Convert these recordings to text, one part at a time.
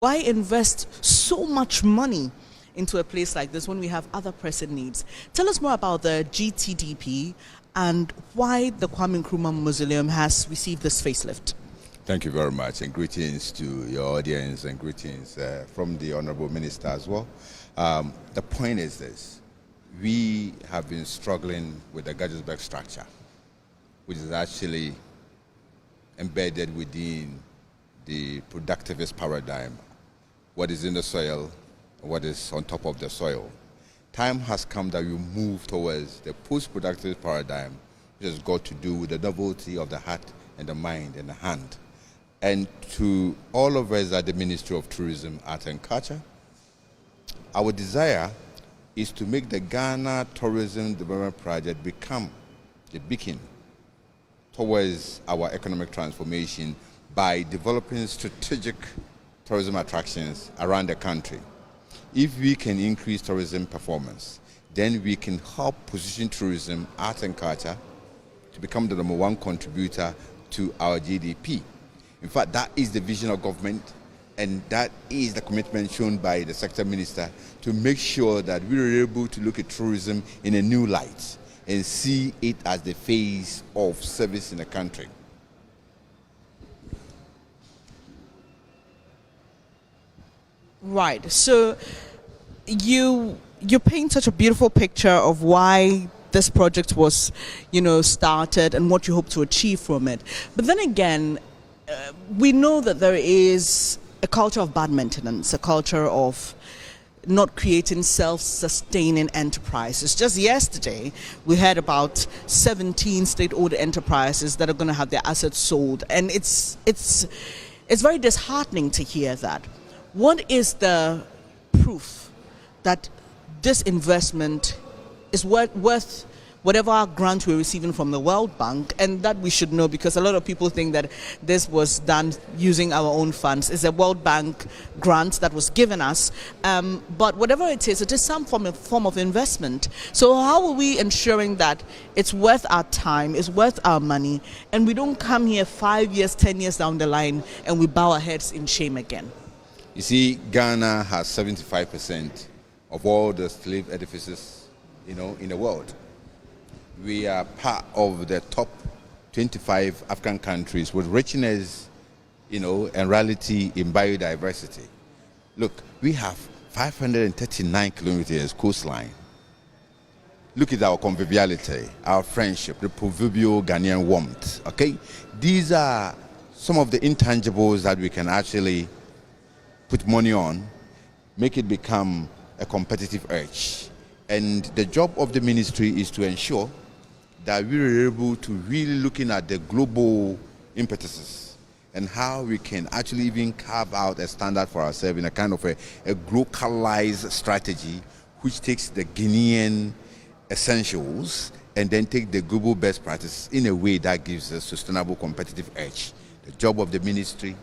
Why invest so much money into a place like this when we have other pressing needs? Tell us more about the GTDP and why the Kwame Nkrumah Mausoleum has received this facelift. Thank you very much, and greetings to your audience, and greetings from the Honorable Minister as well. The point is this: we have been struggling with the Gettysburg structure, which is actually embedded within the productivist paradigm. What is in the soil, what is on top of the soil. Time has come that we move towards the post-productivist paradigm, which has got to do with the novelty of the heart and the mind and the hand. And to all of us at the Ministry of Tourism, Art and Culture, our desire is to make the Ghana Tourism Development Project become a beacon towards our economic transformation by developing strategic tourism attractions around the country. If we can increase tourism performance, then we can help position tourism, art and culture to become the #1 contributor to our GDP. In fact, that is the vision of government, and that is the commitment shown by the sector minister to make sure that we are able to look at tourism in a new light and see it as the face of service in the country. Right. So you paint such a beautiful picture of why this project was, started and what you hope to achieve from it. But then again, we know that there is a culture of bad maintenance, a culture of not creating self-sustaining enterprises. Just yesterday, we heard about 17 state-owned enterprises that are going to have their assets sold, and it's very disheartening to hear that. What is the proof that this investment is worth whatever grant we're receiving from the World Bank? And that we should know, because a lot of people think that this was done using our own funds. It's a World Bank grant that was given us, but whatever it is some form of investment. So how are we ensuring that it's worth our time, it's worth our money, and we don't come here 5 years, 10 years down the line and we bow our heads in shame again? You see, Ghana has 75% of all the slave edifices, in the world. We are part of the top 25 African countries with richness, and reality in biodiversity. Look, we have 539 kilometers coastline. Look at our conviviality, our friendship, the proverbial Ghanaian warmth, okay? These are some of the intangibles that we can actually put money on, make it become a competitive edge. And the job of the ministry is to ensure that we are able to really looking at the global impetuses and how we can actually even carve out a standard for ourselves in a kind of a localized strategy which takes the Guinean essentials and then take the global best practices in a way that gives a sustainable competitive edge. The job of the ministry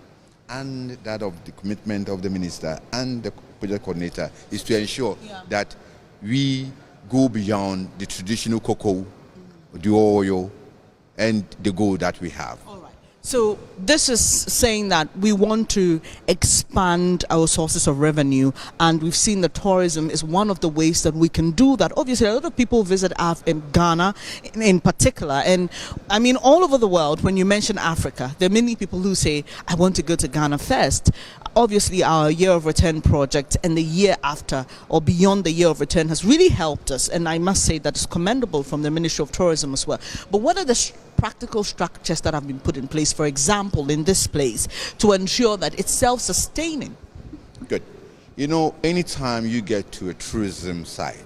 and that of the commitment of the minister and the project coordinator is to ensure that we go beyond the traditional cocoa, the oil, and the gold that we have. All right. So this is saying that we want to expand our sources of revenue, and we've seen that tourism is one of the ways that we can do that. Obviously, a lot of people visit Ghana in particular, and I mean all over the world. When you mention Africa, there are many people who say, I want to go to Ghana first. Obviously, our Year of Return project and the year after or beyond the Year of Return has really helped us, and I must say that it's commendable from the Ministry of Tourism as well. But what are the practical structures that have been put in place, for example, in this place, to ensure that it's self-sustaining? Good. Anytime you get to a tourism site,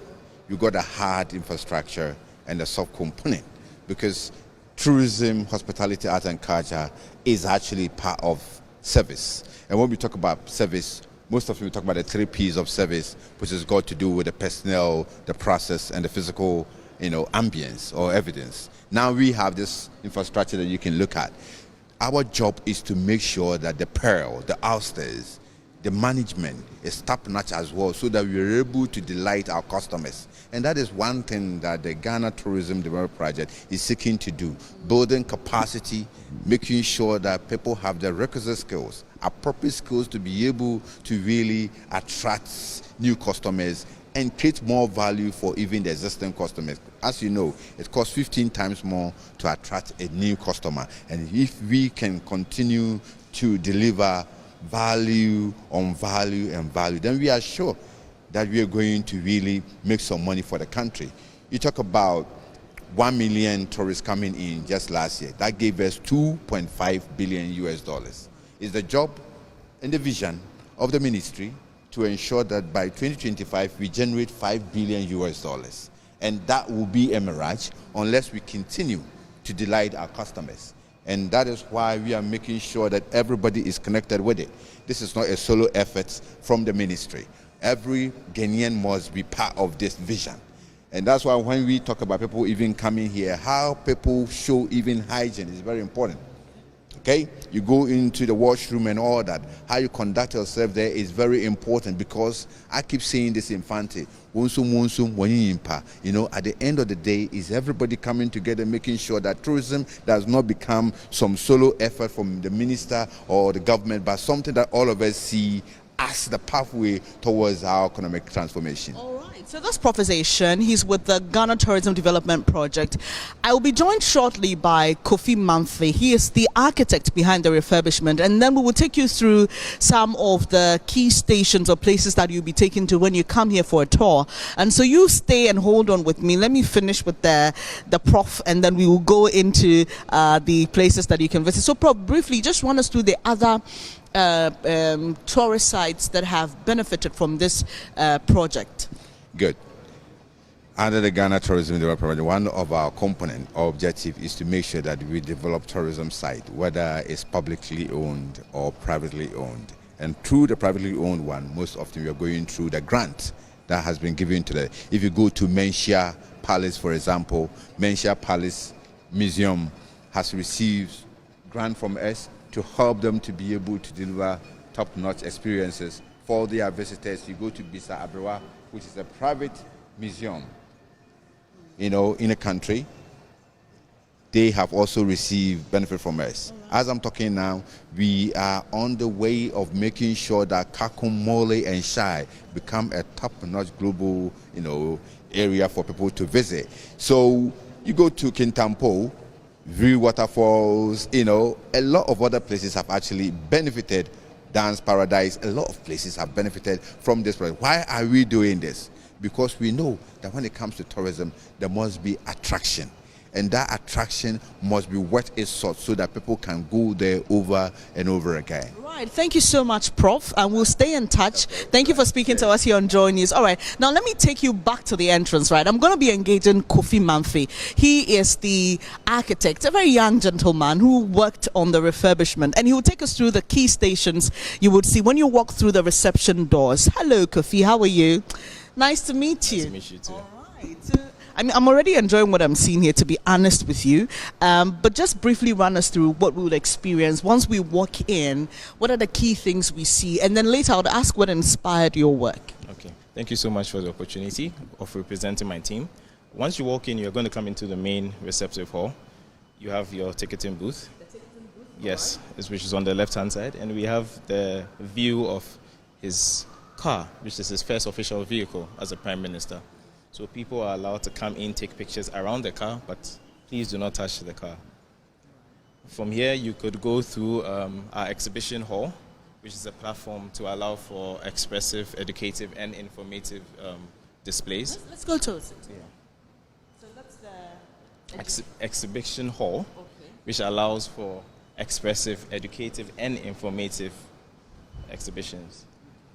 you got a hard infrastructure and a soft component, because tourism, hospitality, art and culture is actually part of service. And when we talk about service, most often we talk about the 3 P's of service, which has got to do with the personnel, the process, and the physical, ambience or evidence. Now we have this infrastructure that you can look at. Our job is to make sure that the pearl, the oysters, the management is top-notch as well, so that we are able to delight our customers. And that is one thing that the Ghana Tourism Development Project is seeking to do, building capacity, making sure that people have the requisite skills, appropriate skills to be able to really attract new customers and create more value for even the existing customers. As you know, it costs 15 times more to attract a new customer. And if we can continue to deliver value on value and value, then we are sure that we are going to really make some money for the country. You talk about 1 million tourists coming in just last year. That gave us 2.5 billion US dollars. It's the job and the vision of the ministry to ensure that by 2025 we generate 5 billion US dollars. And that will be a mirage unless we continue to delight our customers. And that is why we are making sure that everybody is connected with it. This is not a solo effort from the ministry. Every Ghanaian must be part of this vision. And that's why when we talk about people even coming here, how people show even hygiene is very important. Okay? You go into the washroom and all that. How you conduct yourself there is very important, because I keep saying this in Fante. You know, at the end of the day, is everybody coming together, making sure that tourism does not become some solo effort from the minister or the government, but something that all of us see as the pathway towards our economic transformation. All right, so that's Professor. He's with the Ghana Tourism Development Project. I will be joined shortly by Kofi Manthe. He is the architect behind the refurbishment, and then we will take you through some of the key stations or places that you'll be taken to when you come here for a tour. And so you stay and hold on with me. Let me finish with the Prof, and then we will go into the places that you can visit. So Prof, briefly, just run us through the other tourist sites that have benefited from this project. Good. Under the Ghana Tourism Development Project, one of our component or objective is to make sure that we develop tourism site, whether it's publicly owned or privately owned. And through the privately owned one, most often we are going through the grant that has been given to the. If you go to Menchia Palace, for example, Menchia Palace Museum has received grant from us to help them to be able to deliver top-notch experiences for their visitors. You go to Bisa Abrewa, which is a private museum, you know, in a country. They have also received benefit from us. As I'm talking now, we are on the way of making sure that Kakum, Mole, and Shai become a top-notch global, you know, area for people to visit. So you go to Kintampo, View Waterfalls, you know, a lot of other places have actually benefited. Dance Paradise, a lot of places have benefited from this project. Why are we doing this? Because we know that when it comes to tourism, there must be attraction. And that attraction must be worth its salt so that people can go there over and over again. Right. Thank you so much, Prof. And we'll stay in touch. Thank you for speaking to us here on JoyNews. All right. Now, let me take you back to the entrance, right? I'm going to be engaging Kofi Manthe. He is the architect, a very young gentleman who worked on the refurbishment. And he will take us through the key stations you would see when you walk through the reception doors. Hello, Kofi. How are you? Nice to meet you. Nice to meet you too. All right. I mean, I'm already enjoying what I'm seeing here, to be honest with you. But just briefly run us through what we would experience once we walk in. What are the key things we see? And then later I'll ask what inspired your work. Okay. Thank you so much for the opportunity of representing my team. Once you walk in, you're going to come into the main receptive hall. You have your ticketing booth. The ticketing booth? Yes, which is on the left-hand side. And we have the view of his car, which is his first official vehicle as a Prime Minister. So people are allowed to come in, take pictures around the car, but please do not touch the car. From here, you could go through our exhibition hall, which is a platform to allow for expressive, educative, and informative displays. Let's go to it. Yeah. So that's the exhibition hall, okay, which allows for expressive, educative, and informative exhibitions.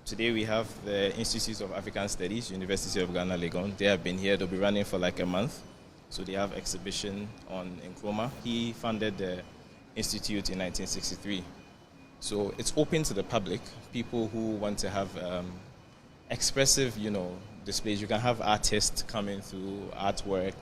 Today we have the Institute of African Studies, University of Ghana, Legon. They have been here. They'll be running for like a month. So they have exhibition on Nkrumah. He founded the institute in 1963. So it's open to the public, people who want to have expressive, displays. You can have artists coming through artwork,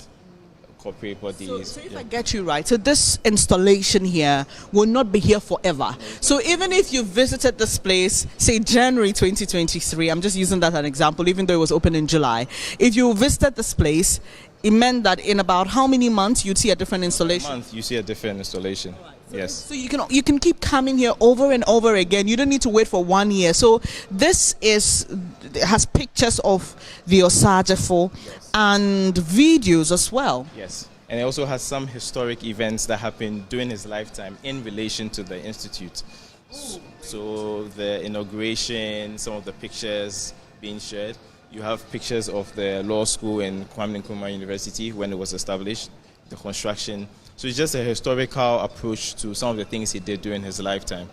corporate bodies. So if I get you right, so this installation here will not be here forever. So even if you visited this place, say January 2023, I'm just using that as an example, even though it was open in July. If you visited this place, it meant that in about how many months you'd see a different installation? A month, you see a different installation. Yes. So you can keep coming here over and over again. You don't need to wait for 1 year. So this has pictures of the Osajefo and videos as well. Yes. And it also has some historic events that happened during his lifetime in relation to the institute. So the inauguration, some of the pictures being shared. You have pictures of the law school in Kwame Nkrumah University when it was established, the construction. So it's just a historical approach to some of the things he did during his lifetime.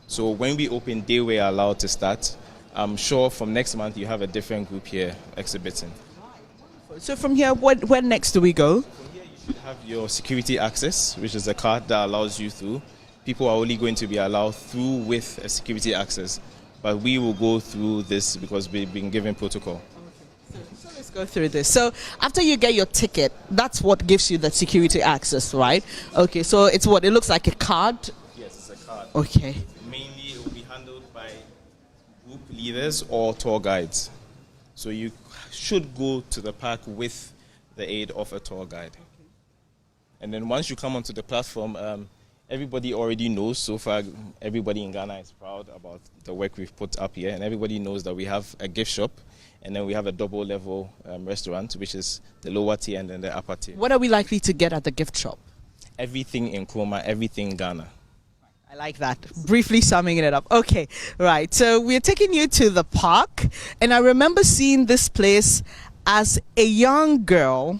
So when we opened, they were allowed to start. I'm sure from next month you have a different group here exhibiting. So from here, where next do we go? From here you should have your security access, which is a card that allows you through. People are only going to be allowed through with a security access. But we will go through this because we've been given protocol. So let's go through this. So after you get your ticket, that's what gives you the security access, right? Okay, so it's what? It looks like a card? Yes, it's a card. Okay. Mainly it will be handled by group leaders or tour guides. So you should go to the park with the aid of a tour guide. And then once you come onto the platform, everybody already knows. So far, everybody in Ghana is proud about the work we've put up here, and everybody knows that we have a gift shop, and then we have a double-level restaurant, which is the lower tier and then the upper tier. What are we likely to get at the gift shop? Everything in Nkrumah, everything in Ghana. I like that. Briefly summing it up. Okay, right. So we're taking you to the park, and I remember seeing this place as a young girl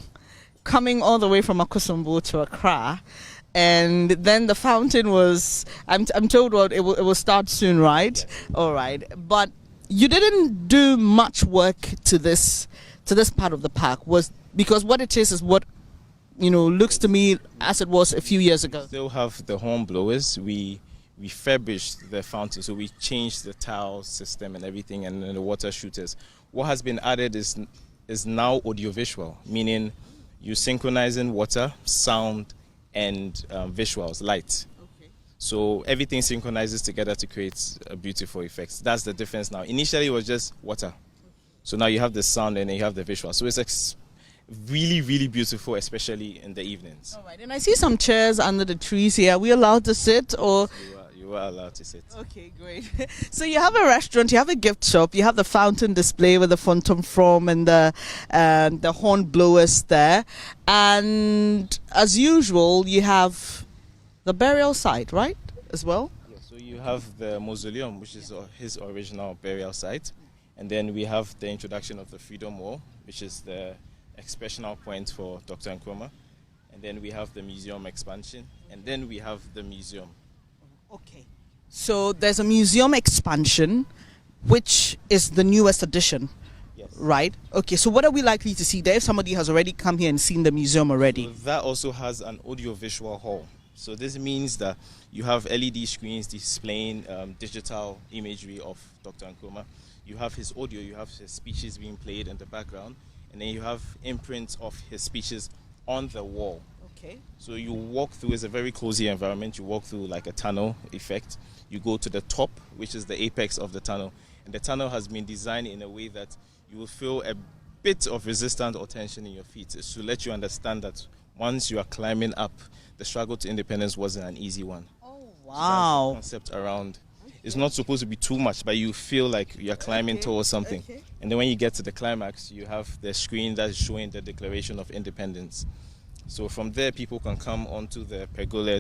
coming all the way from Akosombo to Accra. And then the fountain was, I'm told, well, it will start soon, right? Yes. All right. But you didn't do much work to this part of the park, because what it is what, looks to me as it was a few years ago. Still have the horn blowers. We refurbished the fountain, so we changed the tile system and everything, and then the water shooters. What has been added is now audiovisual, meaning you synchronizing water, sound, and visuals, light. Okay. So everything synchronizes together to create a beautiful effect. That's the difference now. Initially it was just water. So now you have the sound and then you have the visual. So it's really, really beautiful, especially in the evenings. All right. And I see some chairs under the trees here. Are we allowed to sit or? You are allowed to sit. Okay, great. So you have a restaurant, you have a gift shop, you have the fountain display with the phantom from and the horn blowers there, and as usual, you have the burial site, right, as well? Yeah, so you have the mausoleum, which is his original burial site, and then we have the introduction of the Freedom Wall, which is the expressional point for Dr. Nkrumah, and then we have the museum expansion, and then we have the museum. Okay. So there's a museum expansion, which is the newest addition. Yes. Right? Okay, so what are we likely to see there if somebody has already come here and seen the museum already? So that also has an audiovisual hall. So this means that you have LED screens displaying digital imagery of Dr. Nkrumah. You have his audio, you have his speeches being played in the background, and then you have imprints of his speeches on the wall. Okay. So you walk through, it's a very cozy environment. You walk through like a tunnel effect. You go to the top, which is the apex of the tunnel. And the tunnel has been designed in a way that you will feel a bit of resistance or tension in your feet. It's to let you understand that once you are climbing up, the struggle to independence wasn't an easy one. Oh, So wow. that's the concept around. It's not supposed to be too much, but you feel like you're climbing towards something. Okay. And then when you get to the climax, you have the screen that's showing the Declaration of Independence. So from there, people can come onto the pergola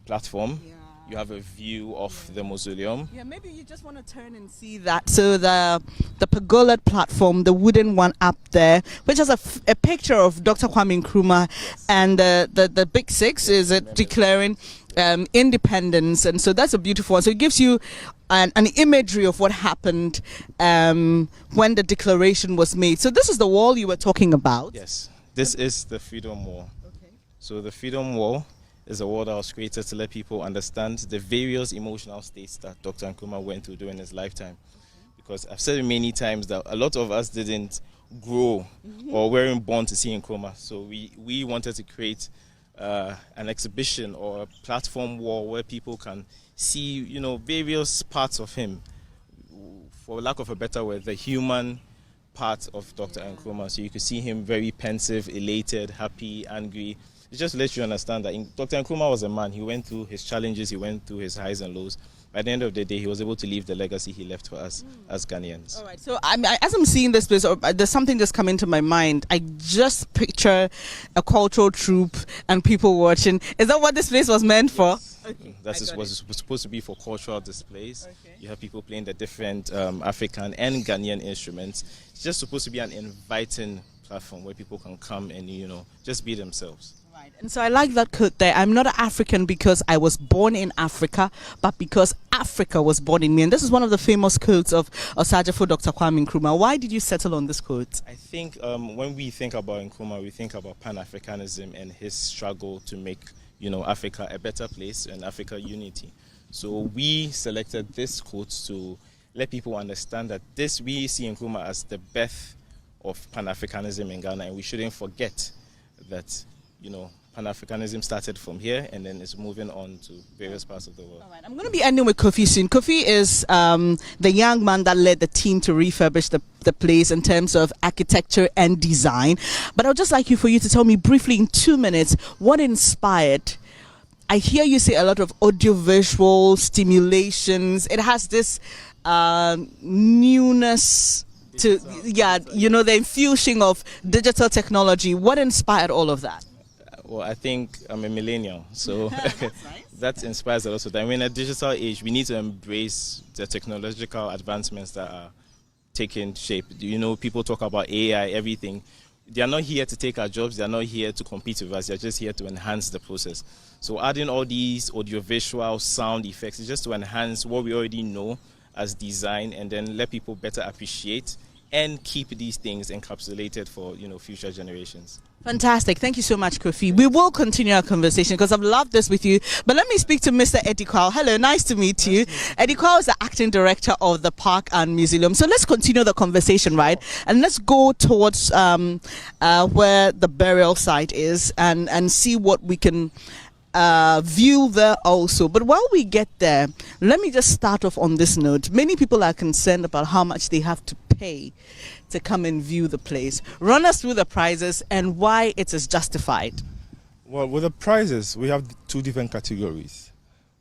platform. Yeah. You have a view of the mausoleum. Yeah, maybe you just want to turn and see that. So the pergola platform, the wooden one up there, which has a picture of Dr. Kwame Nkrumah, Yes. and the big six is it declaring independence, and so that's a beautiful one. So it gives you an imagery of what happened when the declaration was made. So this is the wall you were talking about. Yes, this is the Freedom Wall. Okay. So the Freedom Wall is a wall that was created to let people understand the various emotional states that Dr. Nkrumah went through during his lifetime. Because I've said it many times that a lot of us didn't grow or weren't born to see Nkrumah. So we wanted to create an exhibition or a platform wall where people can see, various parts of him. For lack of a better word, the human part of Dr. Nkrumah. So you could see him very pensive, elated, happy, angry. It just lets you understand that Dr. Nkrumah was a man. He went through his challenges, he went through his highs and lows. By the end of the day, he was able to leave the legacy he left for us as Ghanaians. All right. So as I'm seeing this place, there's something just come into my mind. I just picture a cultural troupe and people watching. Is that what this place was meant for? Okay, that is what it's supposed to be for cultural displays. Okay. You have people playing the different African and Ghanaian instruments. It's just supposed to be an inviting platform where people can come and just be themselves. Right. And so I like that quote there. I'm not an African because I was born in Africa, but because Africa was born in me. And this is one of the famous quotes of Osajifo Dr. Kwame Nkrumah. Why did you settle on this quote? I think when we think about Nkrumah, we think about Pan-Africanism and his struggle to make Africa a better place and Africa unity. So we selected this quote to let people understand that we see Nkrumah as the birth of Pan-Africanism in Ghana, and we shouldn't forget that Pan-Africanism started from here and then it's moving on to various parts of the world. All right, I'm going to be ending with Kofi soon. Kofi is the young man that led the team to refurbish the place in terms of architecture and design. But I'd just like for you to tell me briefly in 2 minutes what inspired. I hear you say a lot of audiovisual stimulations. It has this newness to, the infusion of digital technology. What inspired all of that? Well, I think I'm a millennial, so that inspires a lot of time. In a digital age, we need to embrace the technological advancements that are taking shape. People talk about AI, everything. They are not here to take our jobs. They are not here to compete with us. They are just here to enhance the process. So adding all these audiovisual sound effects is just to enhance what we already know as design and then let people better appreciate and keep these things encapsulated for future generations. Fantastic. Thank you so much, Kofi. We will continue our conversation because I've loved this with you. But let me speak to Mr. Eddie Kwao. Hello, nice to meet you. Eddie Kwao is the acting director of the Park and Museum. So let's continue the conversation, right? And let's go towards where the burial site is and see what we can view there also. But while we get there, let me just start off on this note. Many people are concerned about how much they have to pay to come and view the place. Run us through the prices and why it is justified. Well, with the prices, we have two different categories.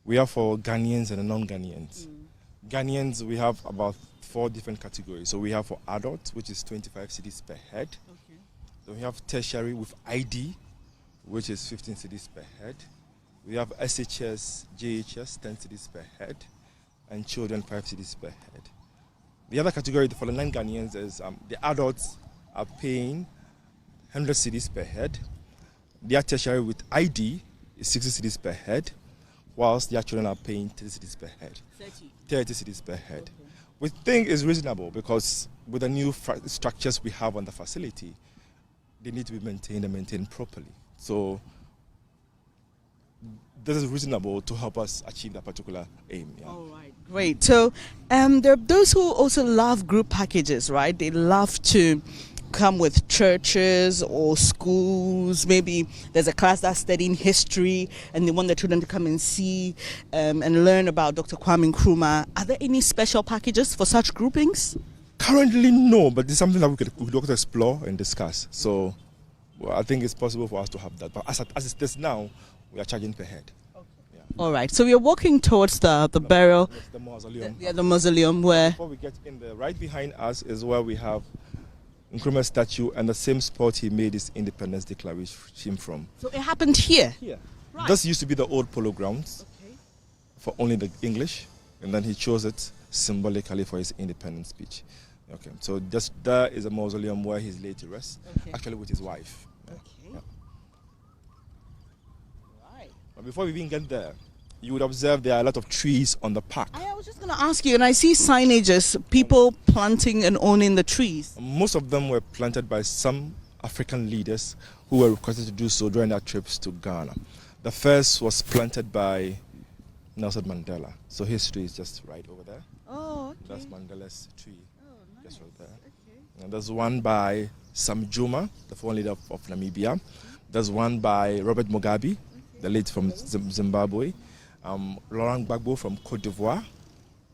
We have for Ghanaians and non-Ghanaians. Ghanaians, we have about 4 different categories. So we have for adults, which is 25 cedis per head. Okay. Then we have tertiary with ID, which is 15 cedis per head. We have SHS, JHS, 10 cedis per head, and children 5 cedis per head. The other category for the non-Ghanaians is the adults are paying 100 cedis per head. Their tertiary with ID is 60 cedis per head, whilst their children are paying 30 cedis per head. 30 cedis per head. Okay. We think is reasonable because with the new structures we have on the facility, they need to be maintained and maintained properly. So this is reasonable to help us achieve that particular aim. Yeah. All right, great. So there are those who also love group packages, right? They love to come with churches or schools. Maybe there's a class that's studying history and they want their children to come and see and learn about Dr. Kwame Nkrumah. Are there any special packages for such groupings? Currently, no, but it's something that we could explore and discuss. So I think it's possible for us to have that. But as it is now, we are charging per head. Okay. Yeah. All right. So we are walking towards the burial. Yes, the mausoleum. The mausoleum where. Before we get in there, right behind us is where we have Nkrumah's statue and the same spot he made his independence declaration from. So it happened here? Here. Right. This used to be the old polo grounds for only the English, and then he chose it symbolically for his independence speech. Okay. So just there is a mausoleum where he's laid to rest, actually with his wife. Okay. Yeah. But before we even get there, you would observe there are a lot of trees on the park. I was just going to ask you, and I see signages, people planting and owning the trees. Most of them were planted by some African leaders who were requested to do so during their trips to Ghana. The first was planted by Nelson Mandela. So his tree is just right over there. Oh, okay. That's Mandela's tree. Oh, nice. Just right there. Okay. And there's one by Sam Juma, the former leader of Namibia. There's one by Robert Mugabe, the late from Zimbabwe. Laurent Gbagbo from Cote d'Ivoire.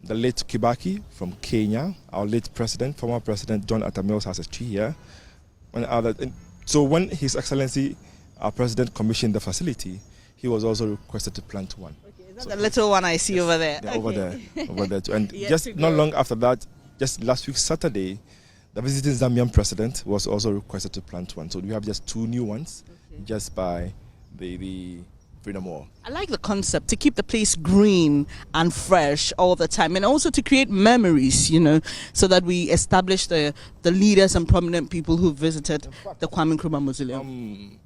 The late Kibaki from Kenya. Our late president, former president John Atta Mills, has a tree here. So when His Excellency, our president, commissioned the facility, he was also requested to plant one. Okay, is that the little one I see over there? Over there too. And just not long after that, just last week Saturday, the visiting Zambian president was also requested to plant one. So we have just 2 new ones, just by the Freedom Wall. I like the concept to keep the place green and fresh all the time, and also to create memories, so that we establish the leaders and prominent people who visited the Kwame Nkrumah Mausoleum.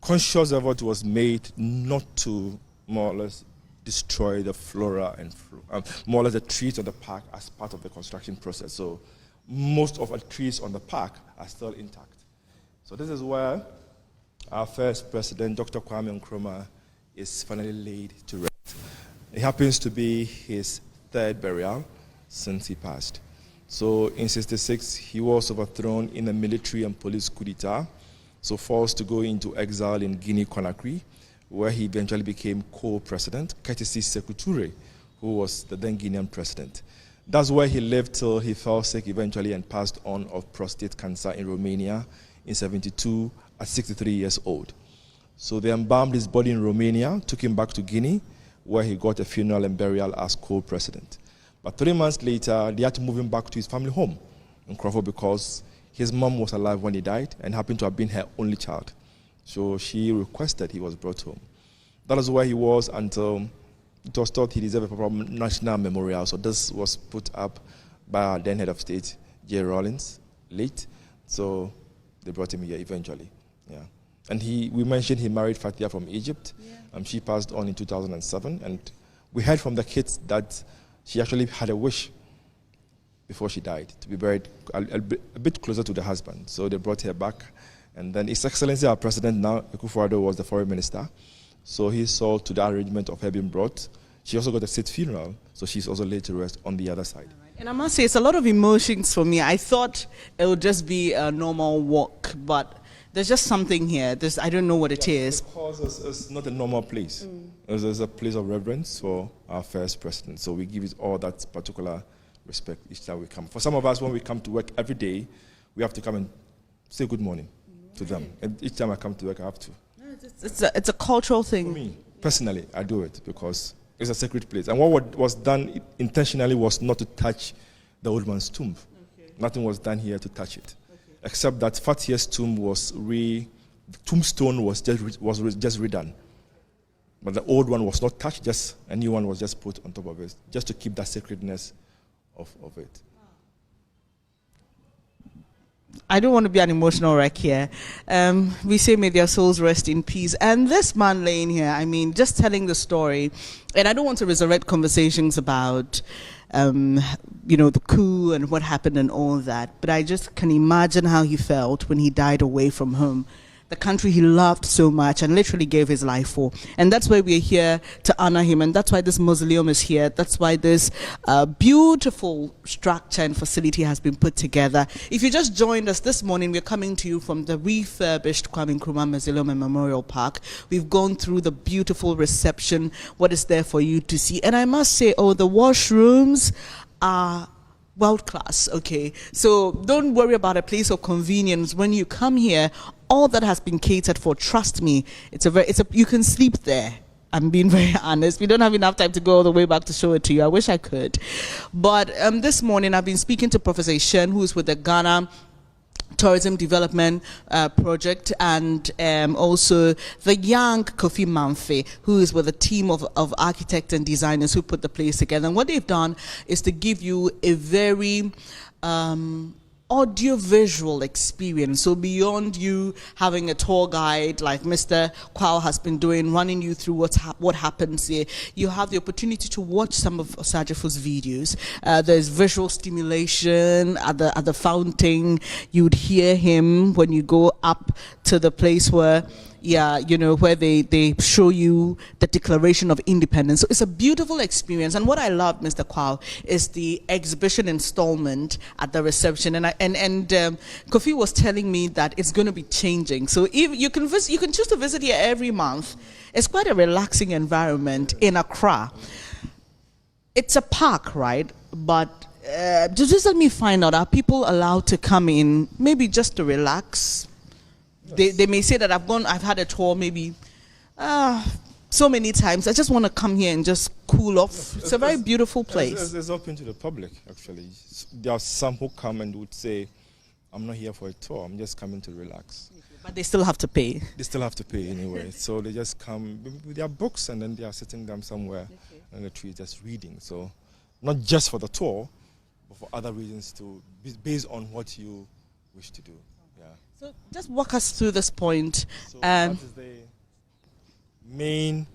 Conscious effort was made not to more or less destroy the flora and more or less the trees of the park as part of the construction process. So most of the trees on the park are still intact. So this is where our first president, Dr. Kwame Nkrumah, is finally laid to rest. It happens to be his 3rd burial since he passed. So in 1966, he was overthrown in a military and police coup d'etat, so forced to go into exile in Guinea-Conakry, where he eventually became co-president, courtesy Sékou Touré, who was the then Guinean president. That's where he lived till he fell sick eventually and passed on of prostate cancer in Romania in 1972 at 63 years old. So they embalmed his body in Romania, took him back to Guinea, where he got a funeral and burial as co-president. But 3 months later, they had to move him back to his family home in Crawford because his mom was alive when he died and happened to have been her only child. So she requested he was brought home. That is where he was until it was thought he deserved a proper national memorial. So this was put up by our then head of state, J. Rawlings, late. So they brought him here eventually. Yeah. And we mentioned he married Fatia from Egypt. Yeah. She passed on in 2007. And we heard from the kids that she actually had a wish before she died to be buried a bit closer to the husband. So they brought her back. And then His Excellency, our president now, Akufo-Addo, was the foreign minister. So he saw to the arrangement of her being brought. She also got a state funeral, so she's also laid to rest on the other side. And I must say, it's a lot of emotions for me. I thought it would just be a normal walk, but there's just something here. I don't know what it is. Because it's not a normal place. It's a place of reverence for our first president. So we give it all that particular respect each time we come. For some of us, when we come to work every day, we have to come and say good morning to them. And each time I come to work, I have to. It's a cultural thing. For me, personally, I do it because it's a sacred place. And what was done intentionally was not to touch the old man's tomb. Okay. Nothing was done here to touch it. Okay. Except that Fatia's tomb the tombstone was just redone. But the old one was not touched, just a new one was just put on top of it, just to keep that sacredness of it. I don't want to be an emotional wreck here. We say may their souls rest in peace. And this man laying here, I mean, just telling the story, and I don't want to resurrect conversations about, the coup and what happened and all that, but I just can imagine how he felt when he died away from home. The country he loved so much and literally gave his life for. And that's why we're here to honor him. And that's why this mausoleum is here. That's why this beautiful structure and facility has been put together. If you just joined us this morning, we're coming to you from the refurbished Kwame Nkrumah Mausoleum and Memorial Park. We've gone through the beautiful reception, what is there for you to see. And I must say, the washrooms are world class. Okay, so don't worry about a place of convenience. When you come here, all that has been catered for. Trust me, you can sleep there. I'm being very honest. We don't have enough time to go all the way back to show it to you. I wish I could. But this morning I've been speaking to Professor Ishen, who's with the Ghana Tourism Development Project, and also the young Kofi Mamfe, who is with a team of architects and designers who put the place together. And what they've done is to give you a very audio-visual experience. So beyond you having a tour guide like Mr. Kwao has been doing, running you through what happens here, you have the opportunity to watch some of Osagyefo's videos. There's visual stimulation at the fountain. You'd hear him when you go up to the place where yeah, you know, where they show you the Declaration of Independence. So it's a beautiful experience. And what I love, Mr. Kwao, is the exhibition installment at the reception. And Kofi was telling me that it's going to be changing. So if you can choose to visit here every month. It's quite a relaxing environment in Accra. It's a park, right? But just let me find out, are people allowed to come in maybe just to relax? They may say that I've had a tour maybe so many times. I just want to come here and just cool off. It's a very beautiful place. It's open to the public, actually. There are some who come and would say, I'm not here for a tour, I'm just coming to relax. But they still have to pay. They still have to pay anyway. So they just come with their books and then they are sitting them somewhere on the tree just reading. So not just for the tour, but for other reasons too, based on what you wish to do. Yeah. So just walk us through this point. So that is the main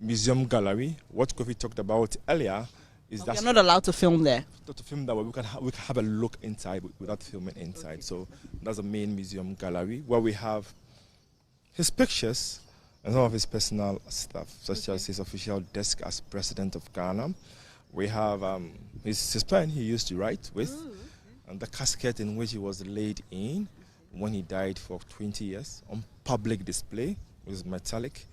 museum gallery. What Kofi talked about earlier is that you're not allowed to film there. Not to film that way. We can have a look inside without filming inside. Okay. So that's the main museum gallery where we have his pictures and some of his personal stuff, such as his official desk as president of Ghana. We have his pen he used to write with, and the casket in which he was laid in when he died for 20 years on public display, which is metallic,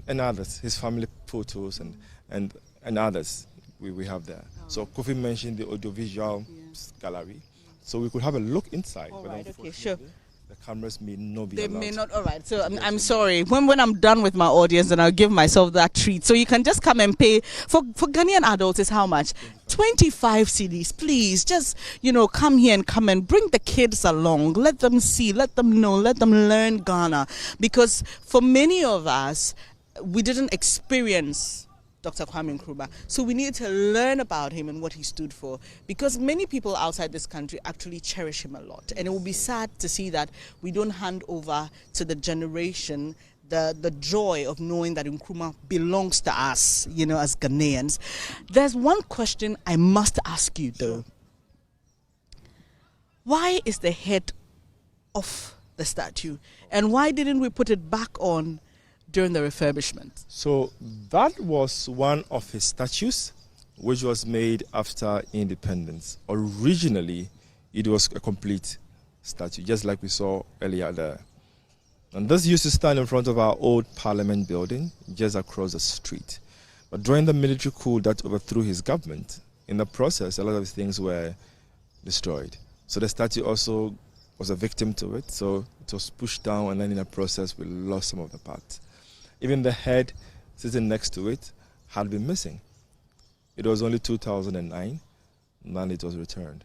and others, his family photos and others. We have there. So Kofi mentioned the audiovisual gallery. So we could have a look inside. All right, okay, sure. The cameras may not be They allowed. may not, all right. So I'm sorry. When I'm done with my audience, then I'll give myself that treat. So you can just come and pay. For Ghanaian adults, is how much? 25 cedis. Please, just, come here and come and bring the kids along. Let them see, let them know, let them learn Ghana. Because for many of us, we didn't experience Dr. Kwame Nkrumah. So we need to learn about him and what he stood for, because many people outside this country actually cherish him a lot. And it will be sad to see that we don't hand over to the generation the joy of knowing that Nkrumah belongs to us, as Ghanaians. There's one question I must ask you, though. Why is the head off the statue? And why didn't we put it back on during the refurbishment? So that was one of his statues, which was made after independence. Originally, it was a complete statue, just like we saw earlier there. And this used to stand in front of our old parliament building, just across the street. But during the military coup that overthrew his government, in the process, a lot of things were destroyed. So the statue also was a victim to it, so it was pushed down, and then in the process, we lost some of the parts. Even the head sitting next to it had been missing. It was only 2009, and then it was returned.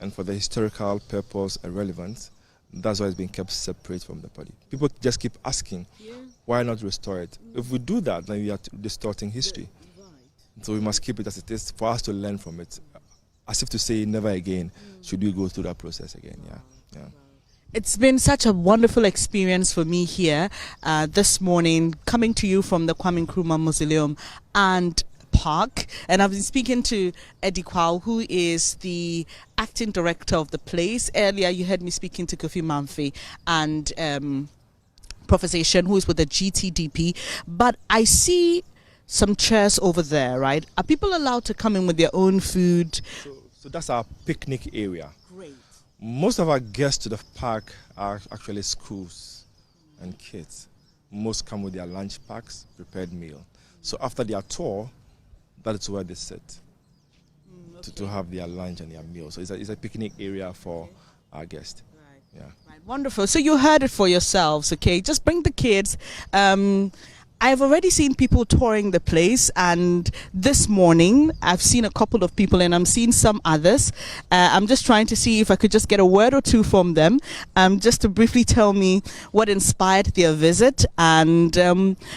And for the historical purpose and relevance, that's why it's been kept separate from the body. People just keep asking, why not restore it? If we do that, then we are distorting history. So we must keep it as it is for us to learn from it, as if to say never again should we go through that process again. Yeah. It's been such a wonderful experience for me here this morning, coming to you from the Kwame Nkrumah Mausoleum and Park. And I've been speaking to Eddie Kwao, who is the acting director of the place. Earlier, you heard me speaking to Kofi Mamfe and Professor Shen, who is with the GTDP. But I see some chairs over there, right? Are people allowed to come in with their own food? So that's our picnic area. Great. Most of our guests to the park are actually schools and kids. Most come with their lunch packs, prepared meal. So after their tour, that is where they sit to have their lunch and their meal. So it's a picnic area for our guests. Right. Yeah. Right. Wonderful. So you heard it for yourselves, okay? Just bring the kids. I've already seen people touring the place, and this morning I've seen a couple of people and I'm seeing some others. I'm just trying to see if I could just get a word or two from them, just to briefly tell me what inspired their visit and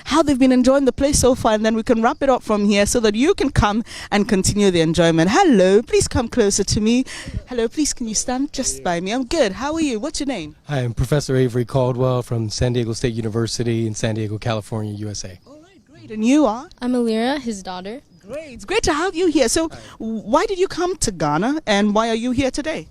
how they've been enjoying the place so far, and then we can wrap it up from here so that you can come and continue the enjoyment. Hello, please come closer to me. Hello, please can you stand just by me? I'm good. How are you? What's your name? Hi, I'm Professor Avery Caldwell from San Diego State University in San Diego, California, USA. All right, great. And you are? I'm Alira, his daughter. Great. It's great to have you here. So why did you come to Ghana and why are you here today?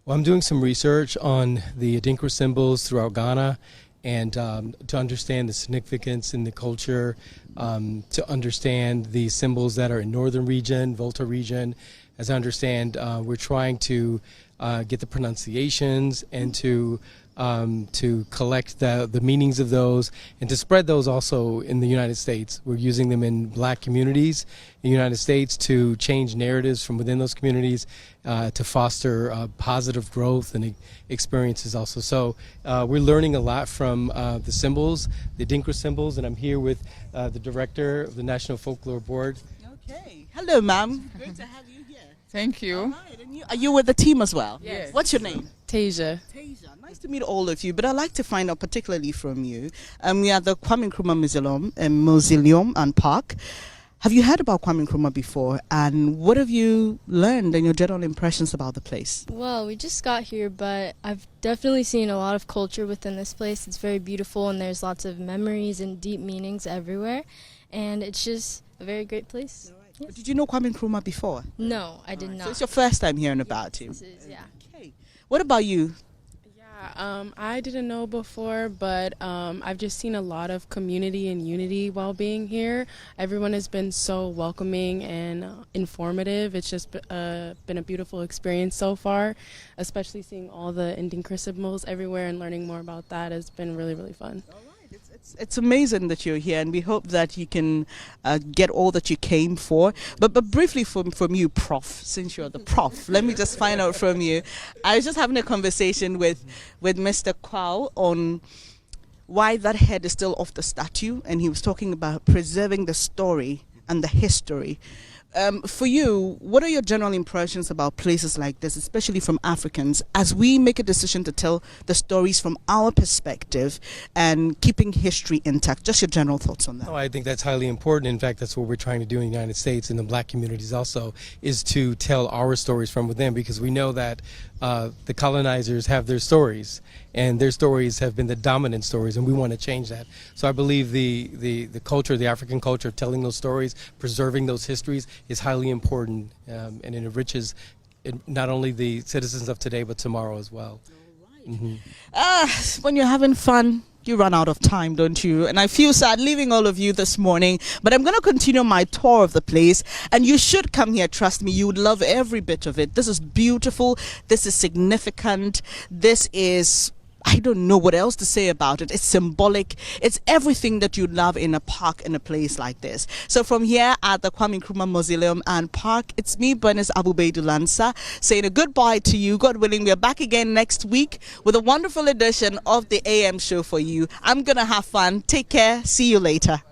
Well, I'm doing some research on the Adinkra symbols throughout Ghana, and to understand the significance in the culture, to understand the symbols that are in northern region, Volta region. As I understand, we're trying to get the pronunciations and to collect the meanings of those and to spread those also in the United States. We're using them in black communities in the United States to change narratives from within those communities, to foster positive growth and experiences also. So we're learning a lot from the symbols, the Adinkra symbols, and I'm here with the director of the National Folklore Board. Okay. Hello, ma'am. Great to have you here. Thank you. All right. And are you with the team as well? Yes. What's your name? Tasia. Tasia. Nice to meet all of you, but I'd like to find out particularly from you. We are the Kwame Nkrumah Mausoleum and Park. Have you heard about Kwame Nkrumah before, and what have you learned and your general impressions about the place? Well, we just got here, but I've definitely seen a lot of culture within this place. It's very beautiful, and there's lots of memories and deep meanings everywhere, and it's just a very great place. But did you know Kwame Nkrumah before? No, I did So not. it's your first time hearing about him? This is, yeah. Okay. What about you? Yeah, I didn't know before, but I've just seen a lot of community and unity while being here. Everyone has been so welcoming and informative. It's just been a beautiful experience so far, especially seeing all the Adinkra symbols everywhere and learning more about that has been really, really fun. It's amazing that you're here, and we hope that you can get all that you came for. But briefly from you, Prof, since you're the Prof, let me just find out from you. I was just having a conversation with Mr. Kwao on why that head is still off the statue, and he was talking about preserving the story and the history. For you, what are your general impressions about places like this, especially from Africans, as we make a decision to tell the stories from our perspective and keeping history intact? Just your general thoughts on that. Oh, I think that's highly important. In fact, that's what we're trying to do in the United States and the black communities also, is to tell our stories from within, because we know that the colonizers have their stories, and their stories have been the dominant stories, and we want to change that. So I believe the culture, the African culture, telling those stories, preserving those histories is highly important, and it enriches not only the citizens of today, but tomorrow as well. When you're having fun, you run out of time, don't you? And I feel sad leaving all of you this morning, but I'm going to continue my tour of the place, and you should come here. Trust me, you would love every bit of it. This is beautiful. This is significant. This is, I don't know what else to say about it. It's symbolic. It's everything that you'd love in a park, in a place like this. So from here at the Kwame Nkrumah Mausoleum and Park, it's me, Bernice Abubeidulansa, saying a goodbye to you. God willing, we're back again next week with a wonderful edition of the AM show for you. I'm going to have fun. Take care. See you later.